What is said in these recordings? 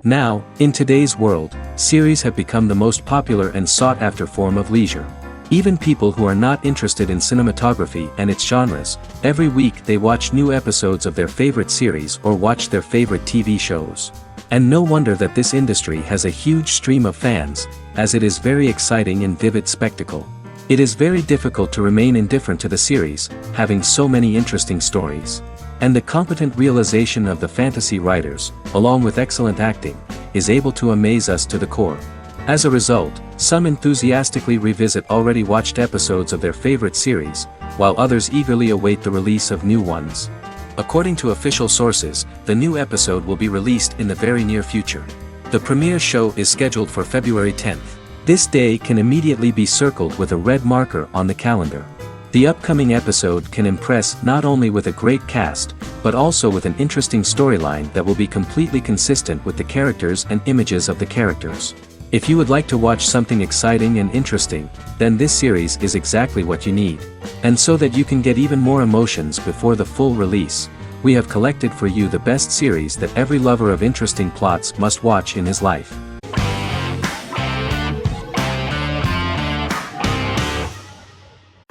Now, in today's world, series have become the most popular and sought-after form of leisure. Even people who are not interested in cinematography and its genres, every week they watch new episodes of their favorite series or watch their favorite TV shows. And no wonder that this industry has a huge stream of fans, as it is very exciting and vivid spectacle. It is very difficult to remain indifferent to the series, having so many interesting stories. And the competent realization of the fantasy writers, along with excellent acting, is able to amaze us to the core. As a result, some enthusiastically revisit already watched episodes of their favorite series, while others eagerly await the release of new ones. According to official sources, the new episode will be released in the very near future. The premiere show is scheduled for February 10th. This day can immediately be circled with a red marker on the calendar. The upcoming episode can impress not only with a great cast, but also with an interesting storyline that will be completely consistent with the characters and images of the characters. If you would like to watch something exciting and interesting, then this series is exactly what you need. And so that you can get even more emotions before the full release, we have collected for you the best series that every lover of interesting plots must watch in his life.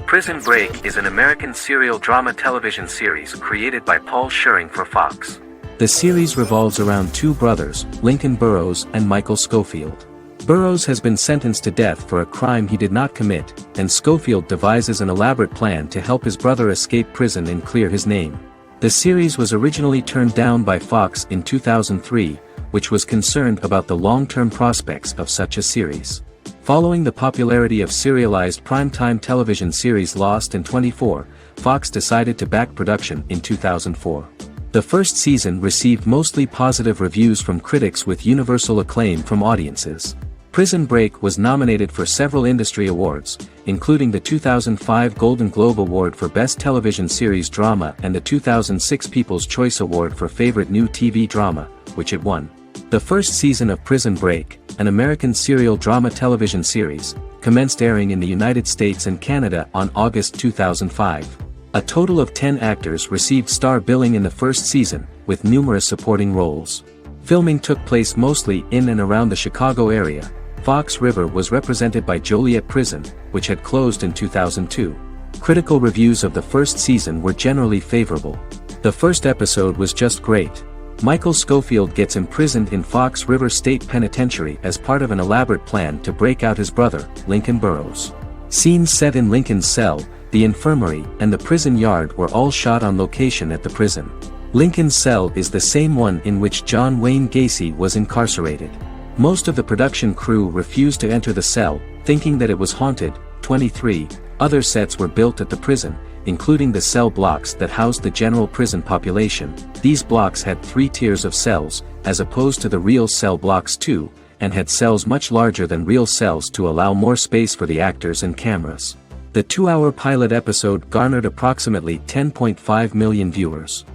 Prison Break is an American serial drama television series created by Paul Schering for Fox. The series revolves around two brothers, Lincoln Burrows and Michael Scofield. Burrows has been sentenced to death for a crime he did not commit, and Scofield devises an elaborate plan to help his brother escape prison and clear his name. The series was originally turned down by Fox in 2003, which was concerned about the long-term prospects of such a series. Following the popularity of serialized primetime television series Lost in 24, Fox decided to back production in 2004. The first season received mostly positive reviews from critics with universal acclaim from audiences. Prison Break was nominated for several industry awards, including the 2005 Golden Globe Award for Best Television Series Drama and the 2006 People's Choice Award for Favorite New TV Drama, which it won. The first season of Prison Break, an American serial drama television series, commenced airing in the United States and Canada on August 2005. A total of 10 actors received star billing in the first season, with numerous supporting roles. Filming took place mostly in and around the Chicago area. Fox River was represented by Joliet Prison, which had closed in 2002. Critical reviews of the first season were generally favorable. The first episode was just great. Michael Scofield gets imprisoned in Fox River State Penitentiary as part of an elaborate plan to break out his brother, Lincoln Burrows. Scenes set in Lincoln's cell, the infirmary, and the prison yard were all shot on location at the prison. Lincoln's cell is the same one in which John Wayne Gacy was incarcerated. Most of the production crew refused to enter the cell, thinking that it was haunted. 23 other sets were built at the prison, including the cell blocks that housed the general prison population. These blocks had 3 tiers of cells, as opposed to the real cell blocks 2, and had cells much larger than real cells to allow more space for the actors and cameras. The 2-hour pilot episode garnered approximately 10.5 million viewers.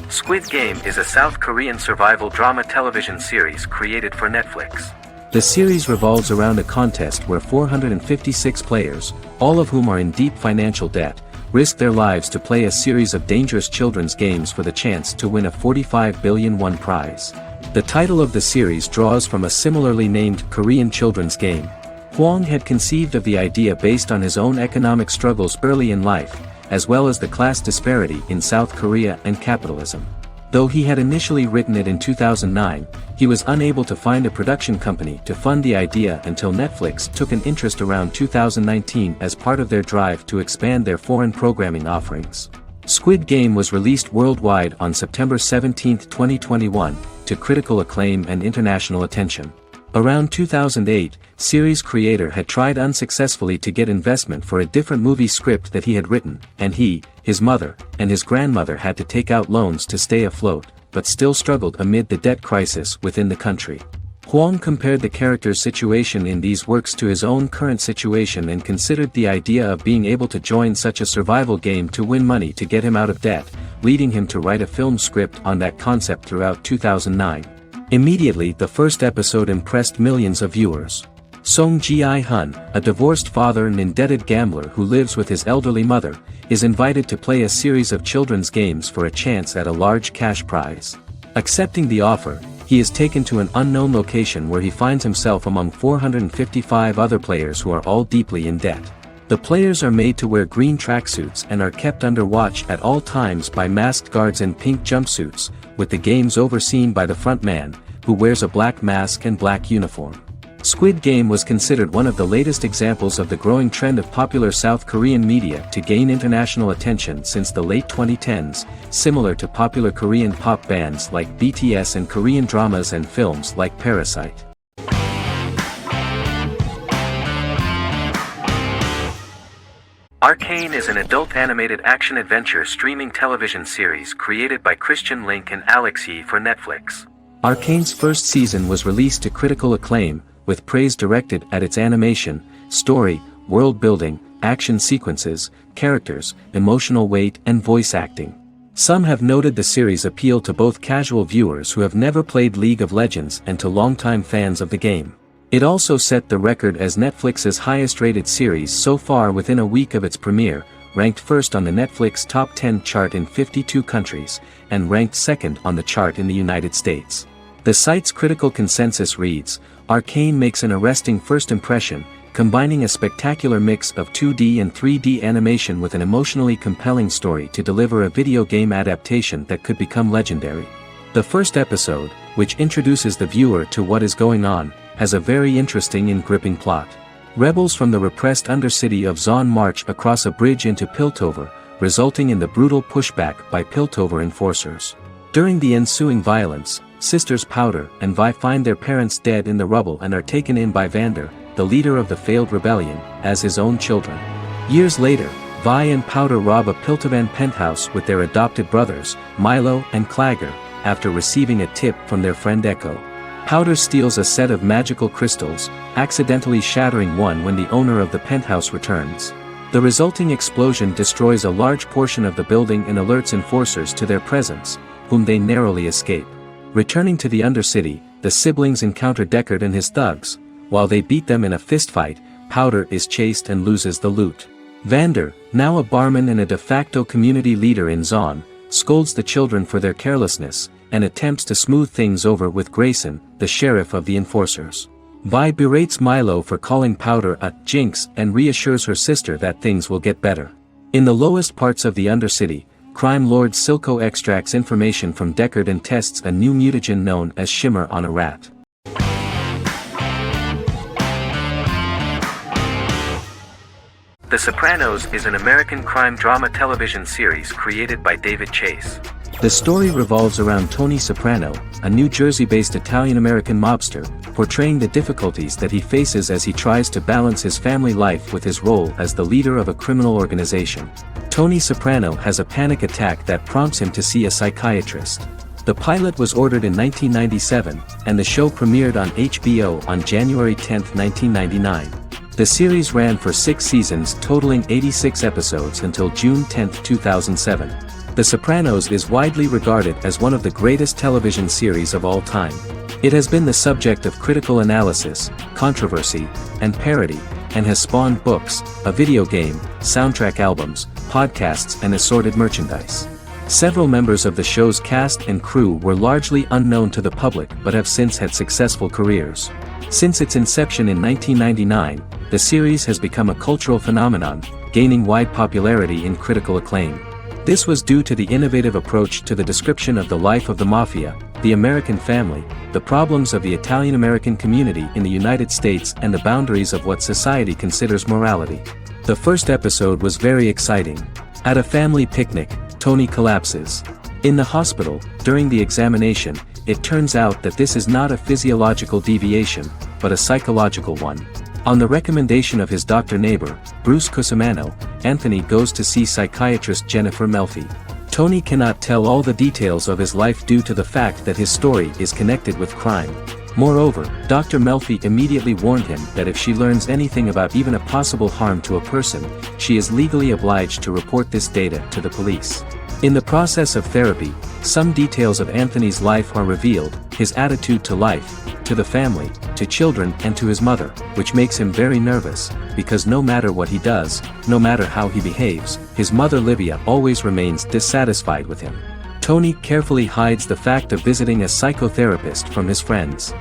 Squid Game is a South Korean survival drama television series created for Netflix. The series revolves around a contest where 456 players, all of whom are in deep financial debt, risk their lives to play a series of dangerous children's games for the chance to win a 45 billion won prize. The title of the series draws from a similarly named Korean children's game. Hwang had conceived of the idea based on his own economic struggles early in life, as well as the class disparity in South Korea and capitalism. Though he had initially written it in 2009, he was unable to find a production company to fund the idea until Netflix took an interest around 2019 as part of their drive to expand their foreign programming offerings. Squid Game was released worldwide on September 17, 2021, to critical acclaim and international attention. Around 2008, series creator had tried unsuccessfully to get investment for a different movie script that he had written, and he, his mother, and his grandmother had to take out loans to stay afloat, but still struggled amid the debt crisis within the country. Hwang compared the character's situation in these works to his own current situation and considered the idea of being able to join such a survival game to win money to get him out of debt, leading him to write a film script on that concept throughout 2009. Immediately the first episode impressed millions of viewers. Song Ji-hun, a divorced father and indebted gambler who lives with his elderly mother, is invited to play a series of children's games for a chance at a large cash prize. Accepting the offer, he is taken to an unknown location where he finds himself among 455 other players who are all deeply in debt. The players are made to wear green tracksuits and are kept under watch at all times by masked guards in pink jumpsuits, with the games overseen by the front man, who wears a black mask and black uniform. Squid Game was considered one of the latest examples of the growing trend of popular South Korean media to gain international attention since the late 2010s, similar to popular Korean pop bands like BTS and Korean dramas and films like Parasite. Arcane is an adult animated action-adventure streaming television series created by Christian Link and Alex Yee for Netflix. Arcane's first season was released to critical acclaim, with praise directed at its animation, story, world building, action sequences, characters, emotional weight and voice acting. Some have noted the series' appeal to both casual viewers who have never played League of Legends and to longtime fans of the game. It also set the record as Netflix's highest-rated series so far within a week of its premiere, ranked first on the Netflix Top 10 chart in 52 countries, and ranked second on the chart in the United States. The site's critical consensus reads, "Arcane makes an arresting first impression, combining a spectacular mix of 2D and 3D animation with an emotionally compelling story to deliver a video game adaptation that could become legendary." The first episode, which introduces the viewer to what is going on, has a very interesting and gripping plot. Rebels from the repressed undercity of Zon march across a bridge into Piltover, resulting in the brutal pushback by Piltover enforcers. During the ensuing violence, sisters Powder and Vi find their parents dead in the rubble and are taken in by Vander, the leader of the failed rebellion, as his own children. Years later, Vi and Powder rob a Piltovan penthouse with their adopted brothers, Milo and Clagger, after receiving a tip from their friend Echo. Powder steals a set of magical crystals, accidentally shattering one when the owner of the penthouse returns. The resulting explosion destroys a large portion of the building and alerts enforcers to their presence, whom they narrowly escape. Returning to the Undercity, the siblings encounter Deckard and his thugs. While they beat them in a fistfight, Powder is chased and loses the loot. Vander, now a barman and a de facto community leader in Zon, scolds the children for their carelessness, and attempts to smooth things over with Grayson, the sheriff of the enforcers. Vi berates Milo for calling Powder a jinx and reassures her sister that things will get better. In the lowest parts of the Undercity, crime lord Silco extracts information from Deckard and tests a new mutagen known as Shimmer on a rat. The Sopranos is an American crime drama television series created by David Chase. The story revolves around Tony Soprano, a New Jersey-based Italian-American mobster, portraying the difficulties that he faces as he tries to balance his family life with his role as the leader of a criminal organization. Tony Soprano has a panic attack that prompts him to see a psychiatrist. The pilot was ordered in 1997, and the show premiered on HBO on January 10, 1999. The series ran for 6 seasons totaling 86 episodes until June 10, 2007. The Sopranos is widely regarded as one of the greatest television series of all time. It has been the subject of critical analysis, controversy, and parody, and has spawned books, a video game, soundtrack albums, podcasts and assorted merchandise. Several members of the show's cast and crew were largely unknown to the public but have since had successful careers. Since its inception in 1999, the series has become a cultural phenomenon, gaining wide popularity and critical acclaim. This was due to the innovative approach to the description of the life of the mafia, the American family, the problems of the Italian-American community in the United States and the boundaries of what society considers morality. The first episode was very exciting. At a family picnic, Tony collapses. In the hospital, during the examination, it turns out that this is not a physiological deviation, but a psychological one. On the recommendation of his doctor neighbor, Bruce Cusimano, Anthony goes to see psychiatrist Jennifer Melfi. Tony cannot tell all the details of his life due to the fact that his story is connected with crime. Moreover, Dr. Melfi immediately warned him that if she learns anything about even a possible harm to a person, she is legally obliged to report this data to the police. In the process of therapy, some details of Anthony's life are revealed, his attitude to life, to the family, to children and to his mother, which makes him very nervous, because no matter what he does, no matter how he behaves, his mother Livia always remains dissatisfied with him. Tony carefully hides the fact of visiting a psychotherapist from his friends.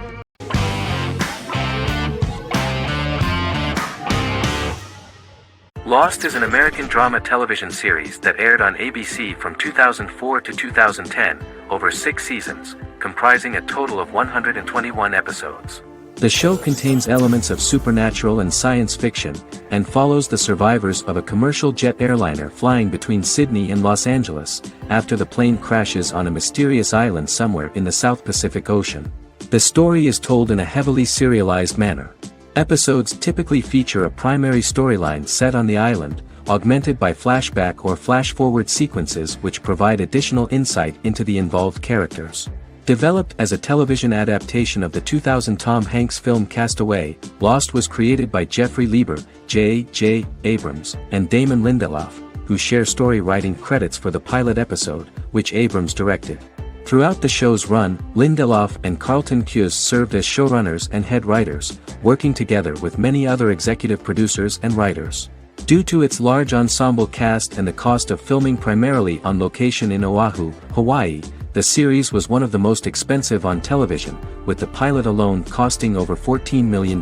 Lost is an American drama television series that aired on ABC from 2004 to 2010, over 6 seasons, comprising a total of 121 episodes. The show contains elements of supernatural and science fiction, and follows the survivors of a commercial jet airliner flying between Sydney and Los Angeles, after the plane crashes on a mysterious island somewhere in the South Pacific Ocean. The story is told in a heavily serialized manner. Episodes typically feature a primary storyline set on the island, augmented by flashback or flash-forward sequences which provide additional insight into the involved characters. Developed as a television adaptation of the 2000 Tom Hanks film Castaway, Lost was created by Jeffrey Lieber, J.J. Abrams, and Damon Lindelof, who share story writing credits for the pilot episode, which Abrams directed. Throughout the show's run, Lindelof and Carlton Cuse served as showrunners and head writers, working together with many other executive producers and writers. Due to its large ensemble cast and the cost of filming primarily on location in Oahu, Hawaii, the series was one of the most expensive on television, with the pilot alone costing over $14 million.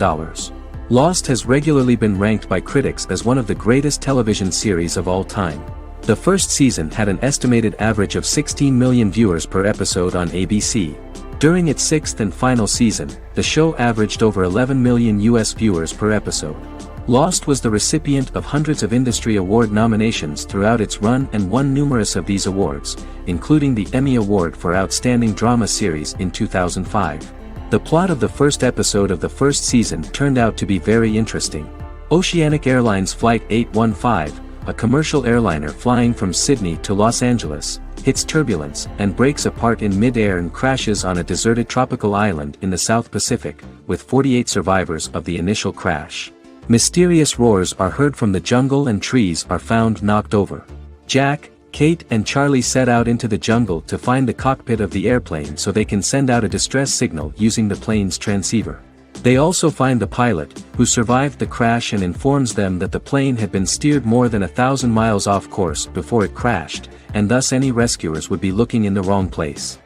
Lost has regularly been ranked by critics as one of the greatest television series of all time. The first season had an estimated average of 16 million viewers per episode on ABC. During its 6th and final season, the show averaged over 11 million US viewers per episode. Lost was the recipient of hundreds of industry award nominations throughout its run and won numerous of these awards, including the Emmy Award for Outstanding Drama Series in 2005. The plot of the first episode of the first season turned out to be very interesting. Oceanic Airlines Flight 815, a commercial airliner flying from Sydney to Los Angeles, hits turbulence and breaks apart in mid-air and crashes on a deserted tropical island in the South Pacific, with 48 survivors of the initial crash. Mysterious roars are heard from the jungle and trees are found knocked over. Jack, Kate and Charlie set out into the jungle to find the cockpit of the airplane so they can send out a distress signal using the plane's transceiver. They also find the pilot, who survived the crash and informs them that the plane had been steered more than 1,000 miles off course before it crashed, and thus any rescuers would be looking in the wrong place.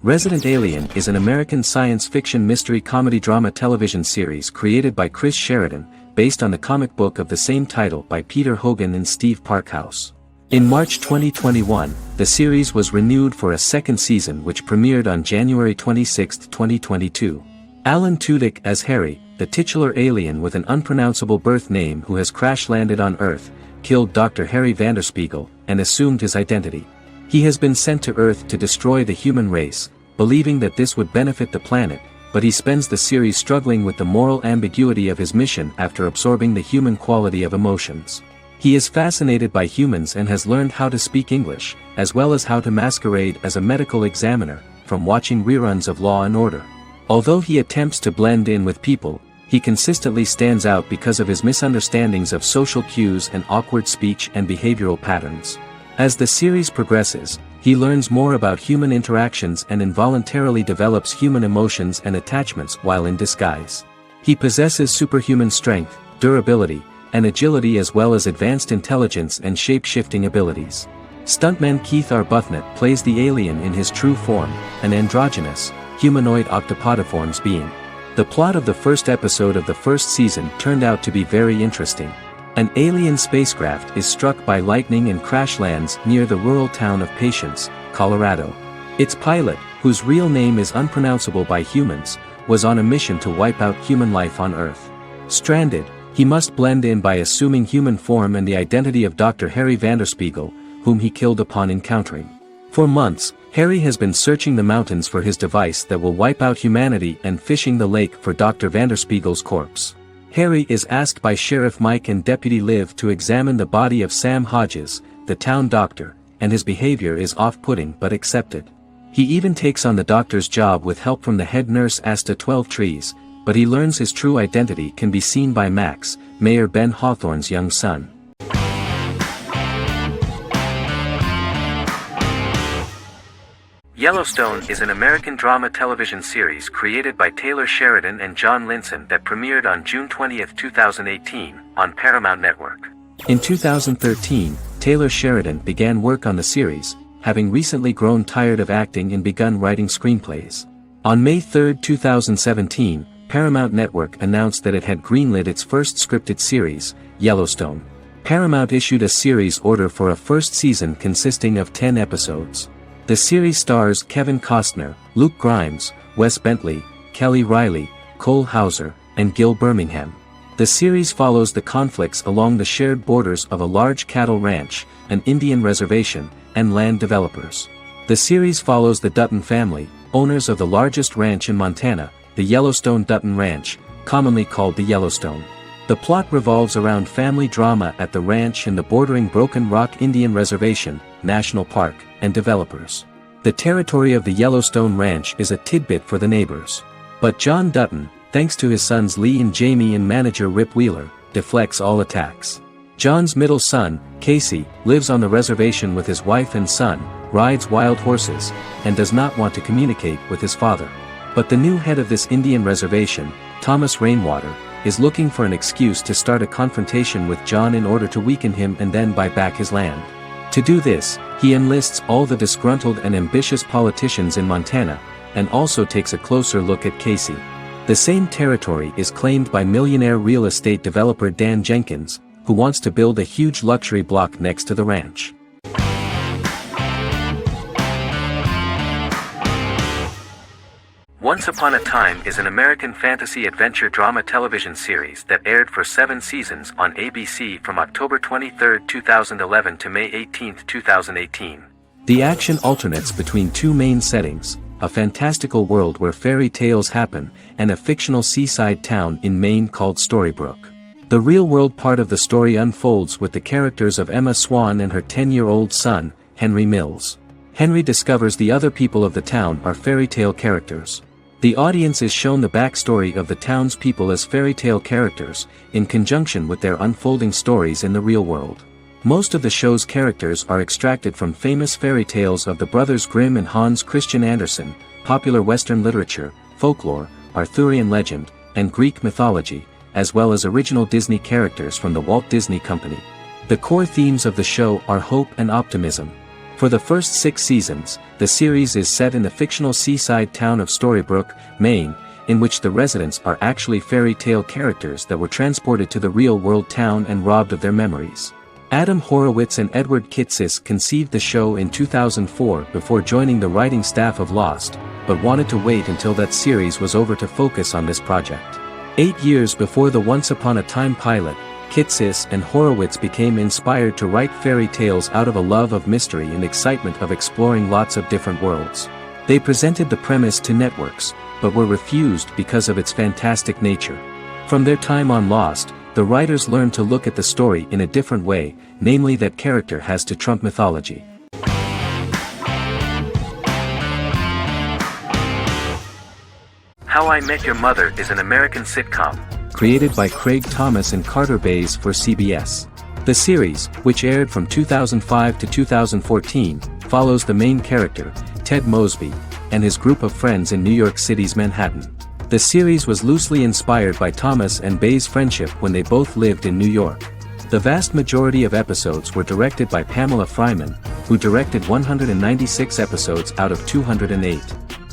Resident Alien is an American science fiction mystery comedy drama television series created by Chris Sheridan, based on the comic book of the same title by Peter Hogan and Steve Parkhouse. In March 2021, the series was renewed for a second season which premiered on January 26, 2022. Alan Tudyk as Harry, the titular alien with an unpronounceable birth name who has crash-landed on Earth, killed Dr. Harry Vanderspiegel, and assumed his identity. He has been sent to Earth to destroy the human race, believing that this would benefit the planet, but he spends the series struggling with the moral ambiguity of his mission after absorbing the human quality of emotions. He is fascinated by humans and has learned how to speak English, as well as how to masquerade as a medical examiner, from watching reruns of Law and Order. Although he attempts to blend in with people, he consistently stands out because of his misunderstandings of social cues and awkward speech and behavioral patterns. As the series progresses, he learns more about human interactions and involuntarily develops human emotions and attachments while in disguise. He possesses superhuman strength, durability, and agility as well as advanced intelligence and shape-shifting abilities. Stuntman Keith Arbuthnot plays the alien in his true form, an androgynous, humanoid octopodiforms being. The plot of the first episode of the first season turned out to be very interesting. An alien spacecraft is struck by lightning and crash lands near the rural town of Patience, Colorado. Its pilot, whose real name is unpronounceable by humans, was on a mission to wipe out human life on Earth. Stranded, he must blend in by assuming human form and the identity of Dr. Harry Vanderspiegel, whom he killed upon encountering. For months, Harry has been searching the mountains for his device that will wipe out humanity and fishing the lake for Dr. Vanderspiegel's corpse. Harry is asked by Sheriff Mike and Deputy Liv to examine the body of Sam Hodges, the town doctor, and his behavior is off-putting but accepted. He even takes on the doctor's job with help from the head nurse Asta 12 Trees, but he learns his true identity can be seen by Max, Mayor Ben Hawthorne's young son. Yellowstone is an American drama television series created by Taylor Sheridan and John Linson that premiered on June 20, 2018, on Paramount Network. In 2013, Taylor Sheridan began work on the series, having recently grown tired of acting and begun writing screenplays. On May 3, 2017, Paramount Network announced that it had greenlit its first scripted series, Yellowstone. Paramount issued a series order for a first season consisting of 10 episodes. The series stars Kevin Costner, Luke Grimes, Wes Bentley, Kelly Riley, Cole Hauser, and Gil Birmingham. The series follows the conflicts along the shared borders of a large cattle ranch, an Indian reservation, and land developers. The series follows the Dutton family, owners of the largest ranch in Montana, the Yellowstone Dutton Ranch, commonly called the Yellowstone. The plot revolves around family drama at the ranch and the bordering Broken Rock Indian Reservation, National Park, and developers. The territory of the Yellowstone Ranch is a tidbit for the neighbors. But John Dutton, thanks to his sons Lee and Jamie and manager Rip Wheeler, deflects all attacks. John's middle son, Casey, lives on the reservation with his wife and son, rides wild horses, and does not want to communicate with his father. But the new head of this Indian reservation, Thomas Rainwater, is looking for an excuse to start a confrontation with John in order to weaken him and then buy back his land. To do this, he enlists all the disgruntled and ambitious politicians in Montana, and also takes a closer look at Casey. The same territory is claimed by millionaire real estate developer Dan Jenkins, who wants to build a huge luxury block next to the ranch. Once Upon a Time is an American fantasy adventure drama television series that aired for 7 seasons on ABC from October 23, 2011 to May 18, 2018. The action alternates between two main settings, a fantastical world where fairy tales happen, and a fictional seaside town in Maine called Storybrooke. The real-world part of the story unfolds with the characters of Emma Swan and her 10-year-old son, Henry Mills. Henry discovers the other people of the town are fairy tale characters. The audience is shown the backstory of the town's people as fairy tale characters, in conjunction with their unfolding stories in the real world. Most of the show's characters are extracted from famous fairy tales of the Brothers Grimm and Hans Christian Andersen, popular Western literature, folklore, Arthurian legend, and Greek mythology, as well as original Disney characters from the Walt Disney Company. The core themes of the show are hope and optimism. For the first 6 seasons, the series is set in the fictional seaside town of Storybrooke, Maine, in which the residents are actually fairy tale characters that were transported to the real-world town and robbed of their memories. Adam Horowitz and Edward Kitsis conceived the show in 2004 before joining the writing staff of Lost, but wanted to wait until that series was over to focus on this project. 8 years before the Once Upon a Time pilot, Kitsis and Horowitz became inspired to write fairy tales out of a love of mystery and excitement of exploring lots of different worlds. They presented the premise to networks, but were refused because of its fantastic nature. From their time on Lost, the writers learned to look at the story in a different way, namely that character has to trump mythology. How I Met Your Mother is an American sitcom, created by Craig Thomas and Carter Bays for CBS. The series, which aired from 2005 to 2014, follows the main character, Ted Mosby, and his group of friends in New York City's Manhattan. The series was loosely inspired by Thomas and Bays' friendship when they both lived in New York. The vast majority of episodes were directed by Pamela Fryman, who directed 196 episodes out of 208.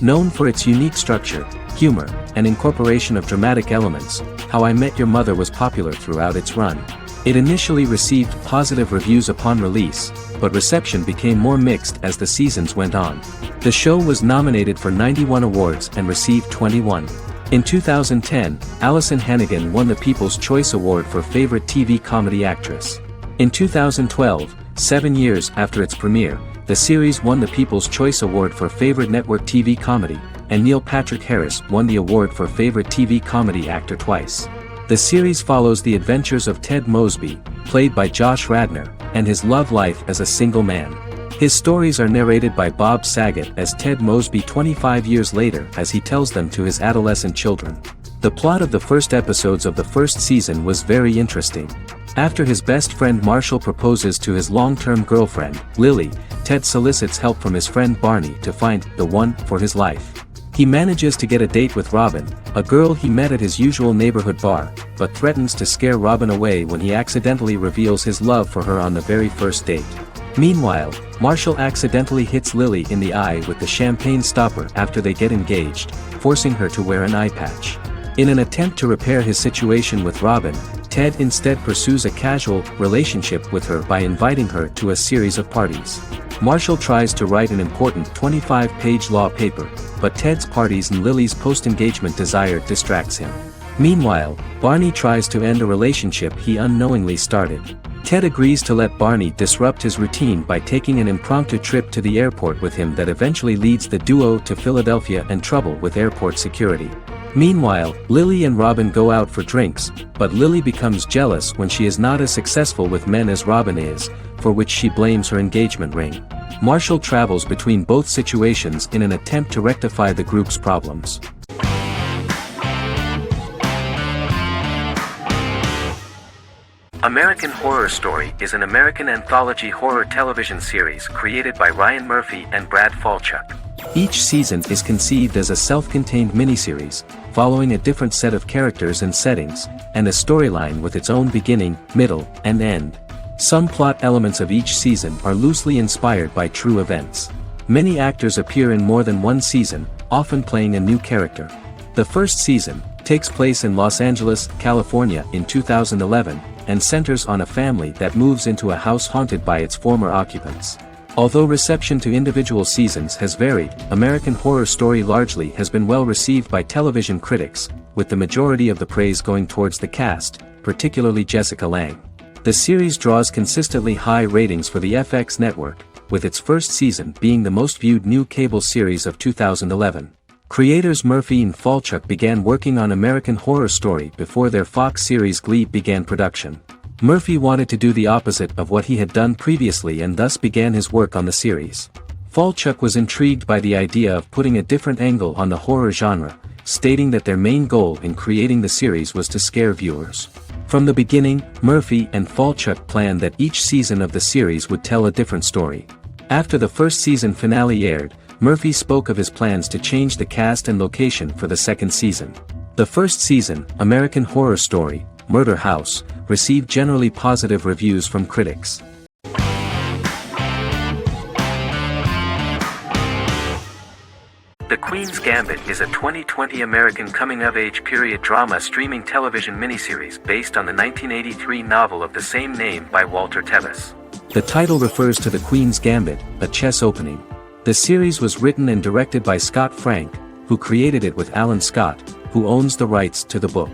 Known for its unique structure, humor, and incorporation of dramatic elements, How I Met Your Mother was popular throughout its run. It initially received positive reviews upon release, but reception became more mixed as the seasons went on. The show was nominated for 91 awards and received 21. In 2010, Allison Hannigan won the People's Choice Award for Favorite TV Comedy Actress. In 2012, 7 years after its premiere, the series won the People's Choice Award for Favorite Network TV Comedy, and Neil Patrick Harris won the award for Favorite TV Comedy Actor twice. The series follows the adventures of Ted Mosby, played by Josh Radnor, and his love life as a single man. His stories are narrated by Bob Saget as Ted Mosby 25 years later as he tells them to his adolescent children. The plot of the first episodes of the first season was very interesting. After his best friend Marshall proposes to his long-term girlfriend, Lily, Ted solicits help from his friend Barney to find the one for his life. He manages to get a date with Robin, a girl he met at his usual neighborhood bar, but threatens to scare Robin away when he accidentally reveals his love for her on the very first date. Meanwhile, Marshall accidentally hits Lily in the eye with the champagne stopper after they get engaged, forcing her to wear an eye patch. In an attempt to repair his situation with Robin, Ted instead pursues a casual relationship with her by inviting her to a series of parties. Marshall tries to write an important 25-page law paper, but Ted's parties and Lily's post-engagement desire distracts him. Meanwhile, Barney tries to end a relationship he unknowingly started. Ted agrees to let Barney disrupt his routine by taking an impromptu trip to the airport with him that eventually leads the duo to Philadelphia and trouble with airport security. Meanwhile, Lily and Robin go out for drinks, but Lily becomes jealous when she is not as successful with men as Robin is, for which she blames her engagement ring. Marshall travels between both situations in an attempt to rectify the group's problems. American Horror Story is an American anthology horror television series created by Ryan Murphy and Brad Falchuk. Each season is conceived as a self-contained miniseries, following a different set of characters and settings, and a storyline with its own beginning, middle, and end. Some plot elements of each season are loosely inspired by true events. Many actors appear in more than one season, often playing a new character. The first season takes place in Los Angeles, California in 2011, and centers on a family that moves into a house haunted by its former occupants. Although reception to individual seasons has varied, American Horror Story largely has been well received by television critics, with the majority of the praise going towards the cast, particularly Jessica Lange. The series draws consistently high ratings for the FX network, with its first season being the most viewed new cable series of 2011. Creators Murphy and Falchuk began working on American Horror Story before their Fox series Glee began production. Murphy wanted to do the opposite of what he had done previously and thus began his work on the series. Falchuk was intrigued by the idea of putting a different angle on the horror genre, stating that their main goal in creating the series was to scare viewers. From the beginning, Murphy and Falchuk planned that each season of the series would tell a different story. After the first season finale aired, Murphy spoke of his plans to change the cast and location for the second season. The first season, American Horror Story, Murder House, received generally positive reviews from critics. The Queen's Gambit is a 2020 American coming-of-age period drama streaming television miniseries based on the 1983 novel of the same name by Walter Tevis. The title refers to the Queen's Gambit, a chess opening. The series was written and directed by Scott Frank, who created it with Alan Scott, who owns the rights to the book.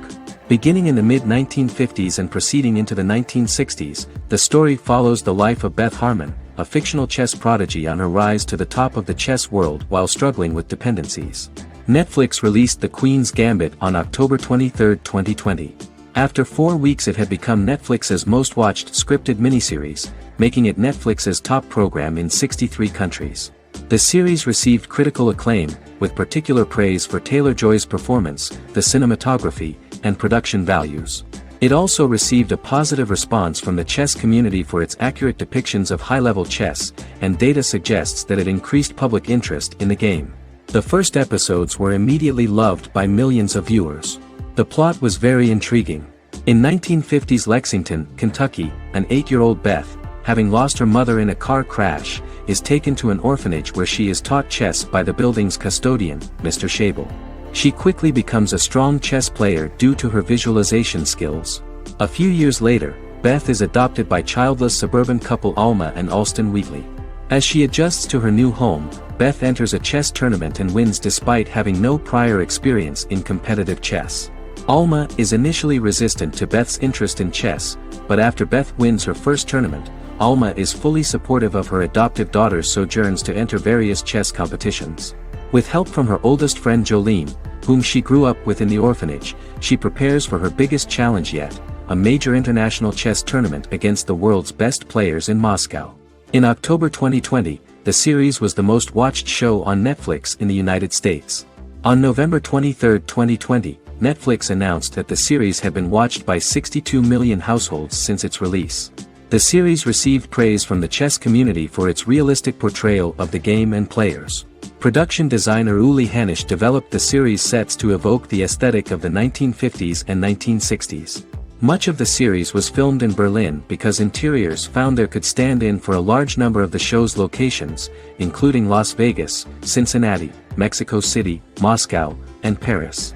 Beginning in the mid-1950s and proceeding into the 1960s, the story follows the life of Beth Harmon, a fictional chess prodigy on her rise to the top of the chess world while struggling with dependencies. Netflix released The Queen's Gambit on October 23, 2020. After 4 weeks it had become Netflix's most-watched scripted miniseries, making it Netflix's top program in 63 countries. The series received critical acclaim, with particular praise for Taylor-Joy's performance, the cinematography, and production values. It also received a positive response from the chess community for its accurate depictions of high-level chess, and data suggests that it increased public interest in the game. The first episodes were immediately loved by millions of viewers. The plot was very intriguing. In 1950s Lexington, Kentucky, an 8-year-old Beth, having lost her mother in a car crash, is taken to an orphanage where she is taught chess by the building's custodian, Mr. Shable. She quickly becomes a strong chess player due to her visualization skills. A few years later, Beth is adopted by childless suburban couple Alma and Alston Wheatley. As she adjusts to her new home, Beth enters a chess tournament and wins despite having no prior experience in competitive chess. Alma is initially resistant to Beth's interest in chess, but after Beth wins her first tournament, Alma is fully supportive of her adoptive daughter's sojourns to enter various chess competitions. With help from her oldest friend Jolene, whom she grew up with in the orphanage, she prepares for her biggest challenge yet, a major international chess tournament against the world's best players in Moscow. In October 2020, the series was the most watched show on Netflix in the United States. On November 23, 2020, Netflix announced that the series had been watched by 62 million households since its release. The series received praise from the chess community for its realistic portrayal of the game and players. Production designer Uli Hanisch developed the series' sets to evoke the aesthetic of the 1950s and 1960s. Much of the series was filmed in Berlin because interiors found there could stand in for a large number of the show's locations, including Las Vegas, Cincinnati, Mexico City, Moscow, and Paris.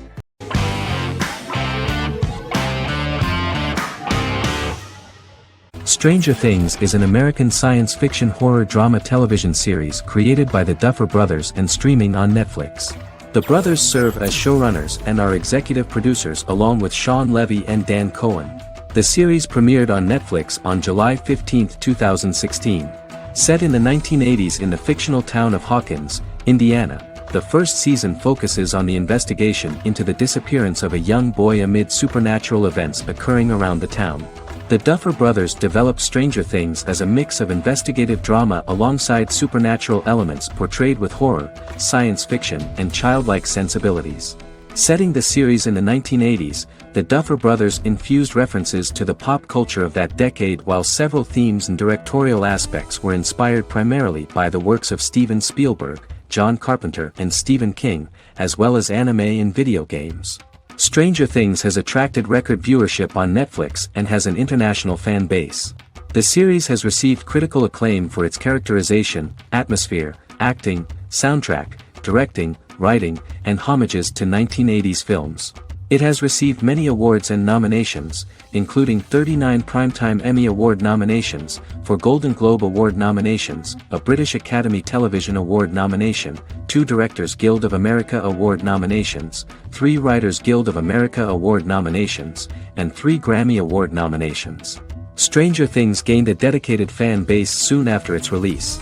Stranger Things is an American science fiction horror drama television series created by the Duffer Brothers and streaming on Netflix. The brothers serve as showrunners and are executive producers along with Sean Levy and Dan Cohen. The series premiered on Netflix on July 15, 2016. Set in the 1980s in the fictional town of Hawkins, Indiana, the first season focuses on the investigation into the disappearance of a young boy amid supernatural events occurring around the town. The Duffer Brothers developed Stranger Things as a mix of investigative drama alongside supernatural elements portrayed with horror, science fiction, and childlike sensibilities. Setting the series in the 1980s, the Duffer Brothers infused references to the pop culture of that decade while several themes and directorial aspects were inspired primarily by the works of Steven Spielberg, John Carpenter, and Stephen King, as well as anime and video games. Stranger Things has attracted record viewership on Netflix and has an international fan base. The series has received critical acclaim for its characterization, atmosphere, acting, soundtrack, directing, writing, and homages to 1980s films. It has received many awards and nominations, including 39 Primetime Emmy Award nominations, 4 Golden Globe Award nominations, a British Academy Television Award nomination, 2 Directors Guild of America Award nominations, 3 Writers Guild of America Award nominations, and 3 Grammy Award nominations. Stranger Things gained a dedicated fan base soon after its release.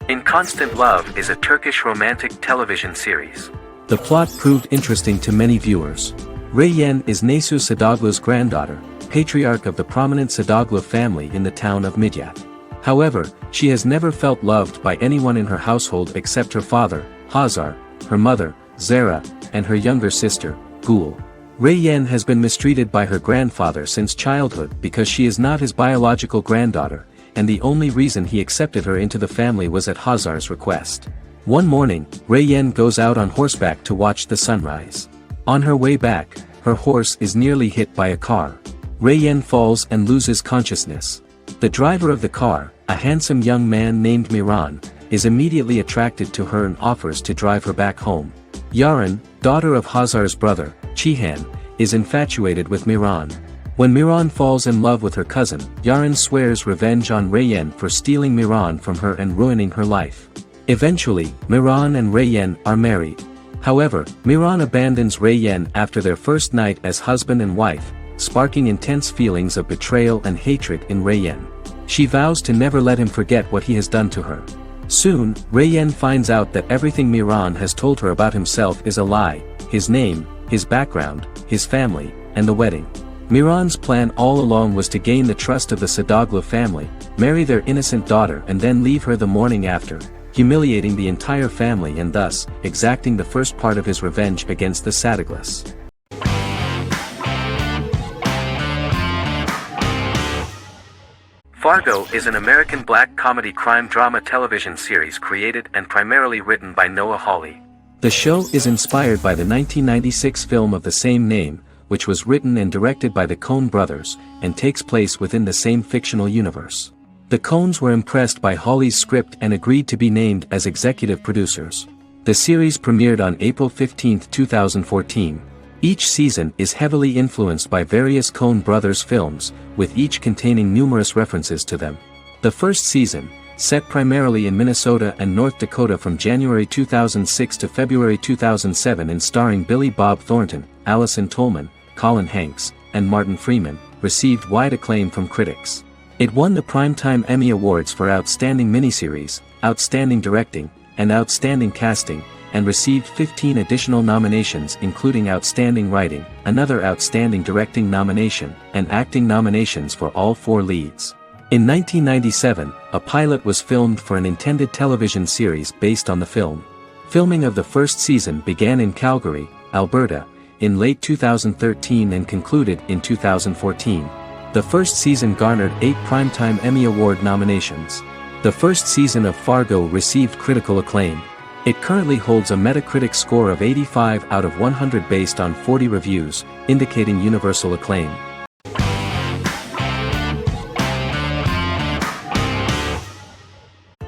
In Constant Love is a Turkish romantic television series. The plot proved interesting to many viewers. Reyyen is Nesu Sadoglu's granddaughter, patriarch of the prominent Sadoglu family in the town of Midyat. However, she has never felt loved by anyone in her household except her father, Hazar, her mother, Zara, and her younger sister, Gul. Reyyen has been mistreated by her grandfather since childhood because she is not his biological granddaughter, and the only reason he accepted her into the family was at Hazar's request. One morning, Reyyen goes out on horseback to watch the sunrise. On her way back, her horse is nearly hit by a car. Reyyen falls and loses consciousness. The driver of the car, a handsome young man named Miran, is immediately attracted to her and offers to drive her back home. Yaren, daughter of Hazar's brother, Cihan, is infatuated with Miran. When Miran falls in love with her cousin, Yaren swears revenge on Reyyen for stealing Miran from her and ruining her life. Eventually, Miran and Reyyen are married. However, Miran abandons Reyyen after their first night as husband and wife, sparking intense feelings of betrayal and hatred in Reyyen. She vows to never let him forget what he has done to her. Soon, Reyyen finds out that everything Miran has told her about himself is a lie: his name, his background, his family, and the wedding. Miran's plan all along was to gain the trust of the Sadoglu family, marry their innocent daughter and then leave her the morning after, humiliating the entire family and thus, exacting the first part of his revenge against the Sadoglus. Fargo is an American black comedy crime drama television series created and primarily written by Noah Hawley. The show is inspired by the 1996 film of the same name, which was written and directed by the Coen brothers, and takes place within the same fictional universe. The Coens were impressed by Hawley's script and agreed to be named as executive producers. The series premiered on April 15, 2014. Each season is heavily influenced by various Coen brothers films, with each containing numerous references to them. The first season, set primarily in Minnesota and North Dakota from January 2006 to February 2007 and starring Billy Bob Thornton, Allison Tolman, Colin Hanks, and Martin Freeman, received wide acclaim from critics. It won the Primetime Emmy Awards for Outstanding Miniseries, Outstanding Directing, and Outstanding Casting, and received 15 additional nominations including Outstanding Writing, another Outstanding Directing nomination, and acting nominations for all 4 leads. In 1997, a pilot was filmed for an intended television series based on the film. Filming of the first season began in Calgary, Alberta, in late 2013 and concluded in 2014. The first season garnered 8 Primetime Emmy Award nominations. The first season of Fargo received critical acclaim. It currently holds a Metacritic score of 85 out of 100 based on 40 reviews, indicating universal acclaim.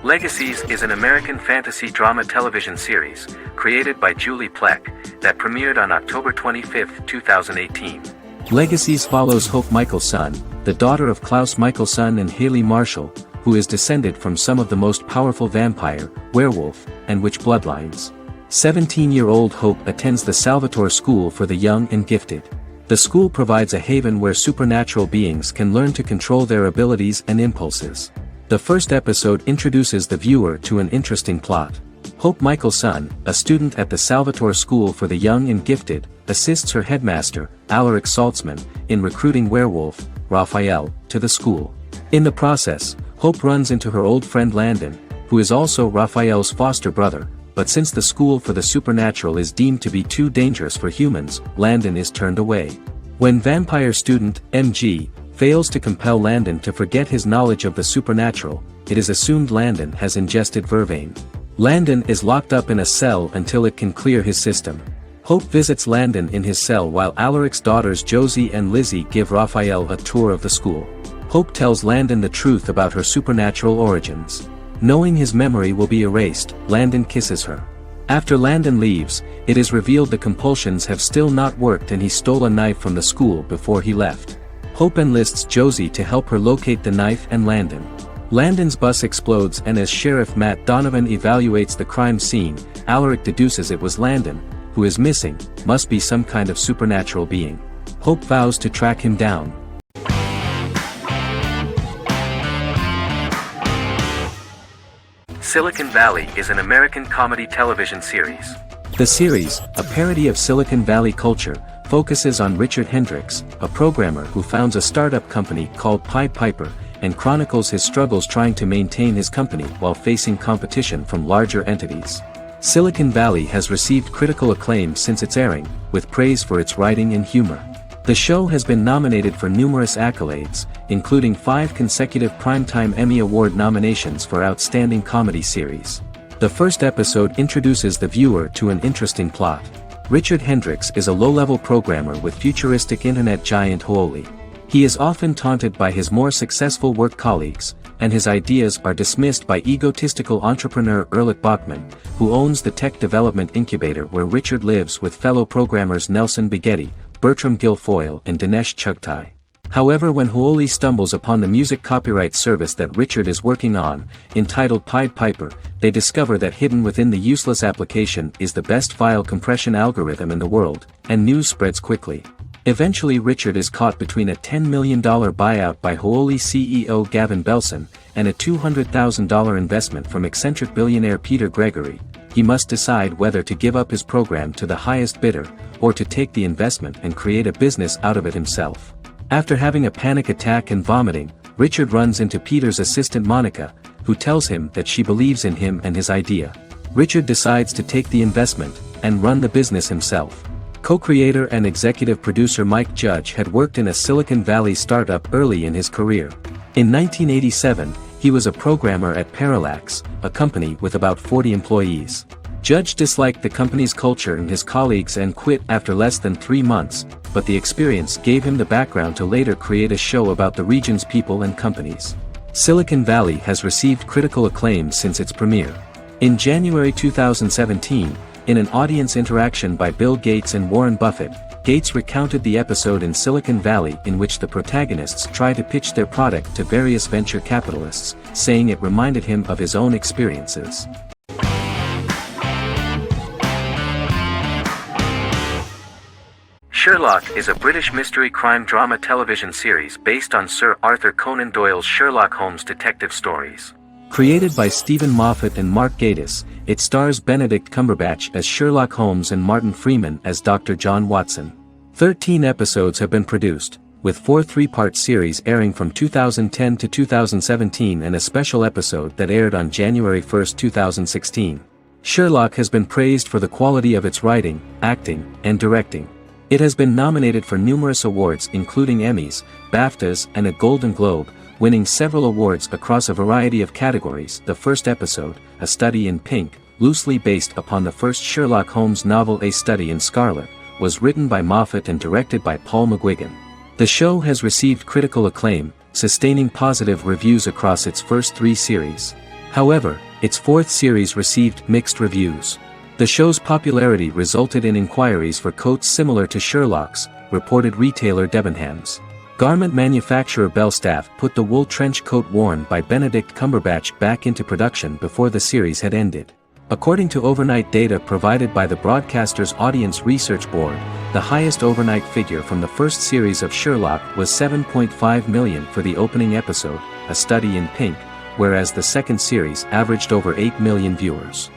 Legacies is an American fantasy drama television series, created by Julie Plec, that premiered on October 25, 2018. Legacies follows Hope Michelson, the daughter of Klaus Michelson and Haley Marshall, who is descended from some of the most powerful vampire, werewolf, and witch bloodlines. 17-year-old Hope attends the Salvatore School for the Young and Gifted. The school provides a haven where supernatural beings can learn to control their abilities and impulses. The first episode introduces the viewer to an interesting plot. Hope Michelson, a student at the Salvatore School for the Young and Gifted, assists her headmaster, Alaric Saltzman, in recruiting werewolf, Raphael, to the school. In the process, Hope runs into her old friend Landon, who is also Raphael's foster brother, but since the school for the supernatural is deemed to be too dangerous for humans, Landon is turned away. When vampire student, MG, fails to compel Landon to forget his knowledge of the supernatural, it is assumed Landon has ingested vervain. Landon is locked up in a cell until it can clear his system. Hope visits Landon in his cell while Alaric's daughters Josie and Lizzie give Raphael a tour of the school. Hope tells Landon the truth about her supernatural origins. Knowing his memory will be erased, Landon kisses her. After Landon leaves, it is revealed the compulsions have still not worked and he stole a knife from the school before he left. Hope enlists Josie to help her locate the knife and Landon. Landon's bus explodes and as Sheriff Matt Donovan evaluates the crime scene, Alaric deduces it was Landon, who is missing, must be some kind of supernatural being. Hope vows to track him down. Silicon Valley is an American comedy television series. The series, a parody of Silicon Valley culture, focuses on Richard Hendricks, a programmer who founds a startup company called Pied Piper, and chronicles his struggles trying to maintain his company while facing competition from larger entities. Silicon Valley has received critical acclaim since its airing, with praise for its writing and humor. The show has been nominated for numerous accolades, including 5 consecutive Primetime Emmy Award nominations for Outstanding Comedy Series. The first episode introduces the viewer to an interesting plot. Richard Hendricks is a low-level programmer with futuristic internet giant Huoli. He is often taunted by his more successful work colleagues, and his ideas are dismissed by egotistical entrepreneur Erlich Bachman, who owns the tech development incubator where Richard lives with fellow programmers Nelson Bigetti, Bertram Guilfoyle and Dinesh Chugtai. However, when Huoli stumbles upon the music copyright service that Richard is working on, entitled Pied Piper, they discover that hidden within the useless application is the best file compression algorithm in the world, and news spreads quickly. Eventually Richard is caught between a $10 million buyout by Huoli CEO Gavin Belson, and a $200,000 investment from eccentric billionaire Peter Gregory. He must decide whether to give up his program to the highest bidder, or to take the investment and create a business out of it himself. After having a panic attack and vomiting, Richard runs into Peter's assistant Monica, who tells him that she believes in him and his idea. Richard decides to take the investment, and run the business himself. Co-creator and executive producer Mike Judge had worked in a Silicon Valley startup early in his career. In 1987, he was a programmer at Parallax, a company with about 40 employees. Judge disliked the company's culture and his colleagues and quit after less than 3 months, but the experience gave him the background to later create a show about the region's people and companies. Silicon Valley has received critical acclaim since its premiere. In January 2017, in an audience interaction by Bill Gates and Warren Buffett, Gates recounted the episode in Silicon Valley in which the protagonists try to pitch their product to various venture capitalists, saying it reminded him of his own experiences. Sherlock is a British mystery crime drama television series based on Sir Arthur Conan Doyle's Sherlock Holmes detective stories. Created by Stephen Moffat and Mark Gatiss, it stars Benedict Cumberbatch as Sherlock Holmes and Martin Freeman as Dr. John Watson. 13 episodes have been produced, with 4 three-part series airing from 2010 to 2017 and a special episode that aired on January 1, 2016. Sherlock has been praised for the quality of its writing, acting, and directing. It has been nominated for numerous awards including Emmys, BAFTAs, and a Golden Globe, winning several awards across a variety of categories. The first episode, A Study in Pink, loosely based upon the first Sherlock Holmes novel A Study in Scarlet, was written by Moffat and directed by Paul McGuigan. The show has received critical acclaim, sustaining positive reviews across its first 3 series. However, its 4th series received mixed reviews. The show's popularity resulted in inquiries for coats similar to Sherlock's, reported retailer Debenhams. Garment manufacturer Belstaff put the wool trench coat worn by Benedict Cumberbatch back into production before the series had ended. According to overnight data provided by the broadcaster's Audience Research Board, the highest overnight figure from the first series of Sherlock was 7.5 million for the opening episode, A Study in Pink, whereas the second series averaged over 8 million viewers.